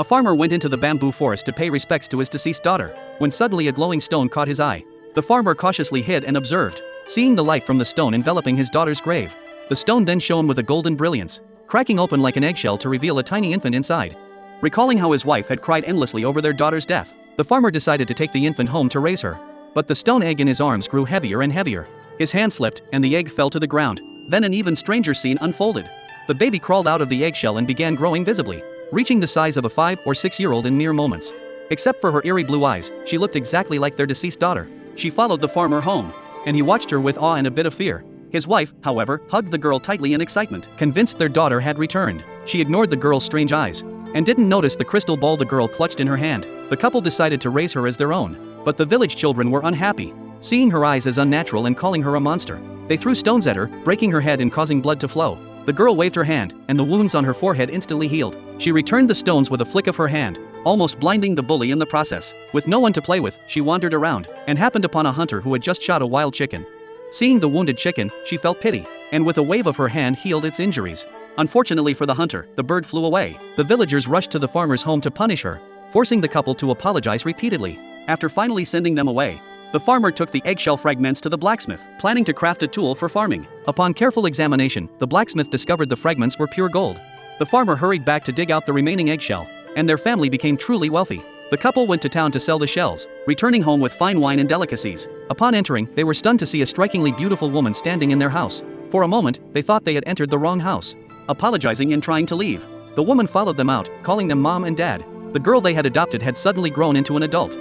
A farmer went into the bamboo forest to pay respects to his deceased daughter, when suddenly a glowing stone caught his eye. The farmer cautiously hid and observed, seeing the light from the stone enveloping his daughter's grave. The stone then shone with a golden brilliance, cracking open like an eggshell to reveal a tiny infant inside. Recalling how his wife had cried endlessly over their daughter's death, the farmer decided to take the infant home to raise her. But the stone egg in his arms grew heavier and heavier. His hand slipped, and the egg fell to the ground. Then an even stranger scene unfolded. The baby crawled out of the eggshell and began growing visibly, reaching the size of a 5 or 6-year-old in mere moments. Except for her eerie blue eyes, she looked exactly like their deceased daughter. She followed the farmer home, and he watched her with awe and a bit of fear. His wife, however, hugged the girl tightly in excitement, convinced their daughter had returned. She ignored the girl's strange eyes, and didn't notice the crystal ball the girl clutched in her hand. The couple decided to raise her as their own, but the village children were unhappy, seeing her eyes as unnatural and calling her a monster. They threw stones at her, breaking her head and causing blood to flow. The girl waved her hand, and the wounds on her forehead instantly healed. She returned the stones with a flick of her hand, almost blinding the bully in the process. With no one to play with, she wandered around, and happened upon a hunter who had just shot a wild chicken. Seeing the wounded chicken, she felt pity, and with a wave of her hand healed its injuries. Unfortunately for the hunter, the bird flew away. The villagers rushed to the farmer's home to punish her, forcing the couple to apologize repeatedly. After finally sending them away, the farmer took the eggshell fragments to the blacksmith, planning to craft a tool for farming. Upon careful examination, the blacksmith discovered the fragments were pure gold. The farmer hurried back to dig out the remaining eggshell, and their family became truly wealthy. The couple went to town to sell the shells, returning home with fine wine and delicacies. Upon entering, they were stunned to see a strikingly beautiful woman standing in their house. For a moment, they thought they had entered the wrong house. Apologizing and trying to leave, the woman followed them out, calling them mom and dad. The girl they had adopted had suddenly grown into an adult,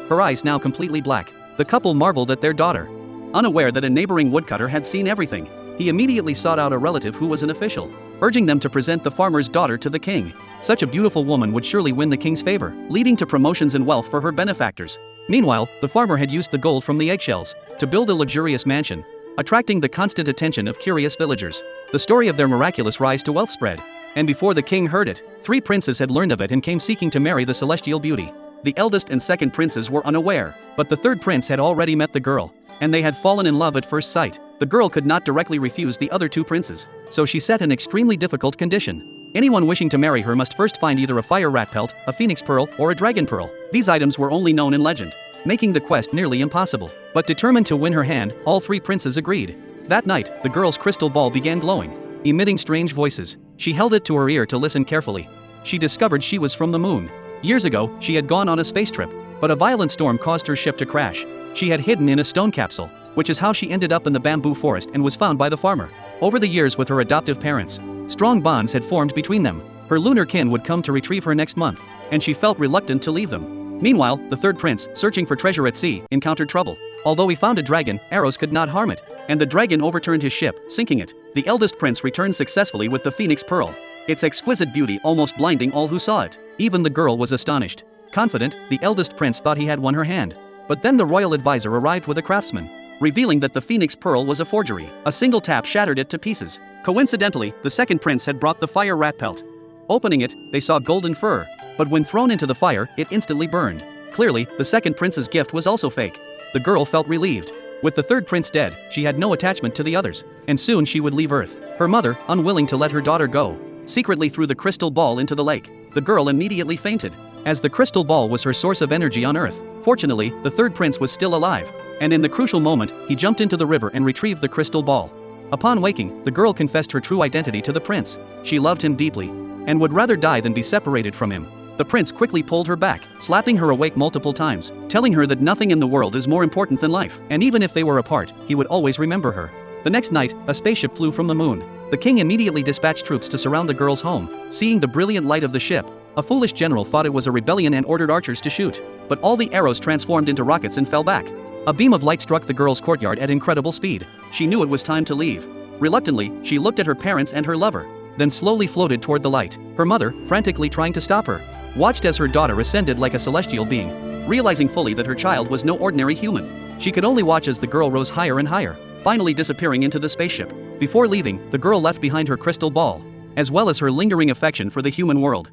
her eyes now completely black. The couple marveled at their daughter, unaware that a neighboring woodcutter had seen everything. He immediately sought out a relative who was an official, urging them to present the farmer's daughter to the king. Such a beautiful woman would surely win the king's favor, leading to promotions and wealth for her benefactors. Meanwhile, the farmer had used the gold from the eggshells to build a luxurious mansion, attracting the constant attention of curious villagers. The story of their miraculous rise to wealth spread, and before the king heard it, 3 princes had learned of it and came seeking to marry the celestial beauty. The eldest and second princes were unaware, but the third prince had already met the girl, and they had fallen in love at first sight. The girl could not directly refuse the other 2 princes, so she set an extremely difficult condition. Anyone wishing to marry her must first find either a fire rat pelt, a phoenix pearl, or a dragon pearl. These items were only known in legend, making the quest nearly impossible. But determined to win her hand, all 3 princes agreed. That night, the girl's crystal ball began glowing, emitting strange voices. She held it to her ear to listen carefully. She discovered she was from the moon. Years ago, she had gone on a space trip, but a violent storm caused her ship to crash. She had hidden in a stone capsule, which is how she ended up in the bamboo forest and was found by the farmer. Over the years with her adoptive parents, strong bonds had formed between them. Her lunar kin would come to retrieve her next month, and she felt reluctant to leave them. Meanwhile, the third prince, searching for treasure at sea, encountered trouble. Although he found a dragon, arrows could not harm it, and the dragon overturned his ship, sinking it. The eldest prince returned successfully with the phoenix pearl, its exquisite beauty almost blinding all who saw it. Even the girl was astonished. Confident, the eldest prince thought he had won her hand. But then the royal advisor arrived with a craftsman, revealing that the phoenix pearl was a forgery. A single tap shattered it to pieces. Coincidentally, the second prince had brought the fire rat pelt. Opening it, they saw golden fur, but when thrown into the fire, it instantly burned. Clearly, the second prince's gift was also fake. The girl felt relieved. With the third prince dead, she had no attachment to the others, and soon she would leave Earth. Her mother, unwilling to let her daughter go, secretly threw the crystal ball into the lake. The girl immediately fainted, as the crystal ball was her source of energy on Earth. Fortunately, the third prince was still alive, and in the crucial moment, he jumped into the river and retrieved the crystal ball. Upon waking, the girl confessed her true identity to the prince. She loved him deeply, and would rather die than be separated from him. The prince quickly pulled her back, slapping her awake multiple times, telling her that nothing in the world is more important than life, and even if they were apart, he would always remember her. The next night, a spaceship flew from the moon. The king immediately dispatched troops to surround the girl's home. Seeing the brilliant light of the ship, a foolish general thought it was a rebellion and ordered archers to shoot. But all the arrows transformed into rockets and fell back. A beam of light struck the girl's courtyard at incredible speed. She knew it was time to leave. Reluctantly, she looked at her parents and her lover, then slowly floated toward the light. Her mother, frantically trying to stop her, watched as her daughter ascended like a celestial being, realizing fully that her child was no ordinary human. She could only watch as the girl rose higher and higher, finally disappearing into the spaceship. Before leaving, the girl left behind her crystal ball, as well as her lingering affection for the human world.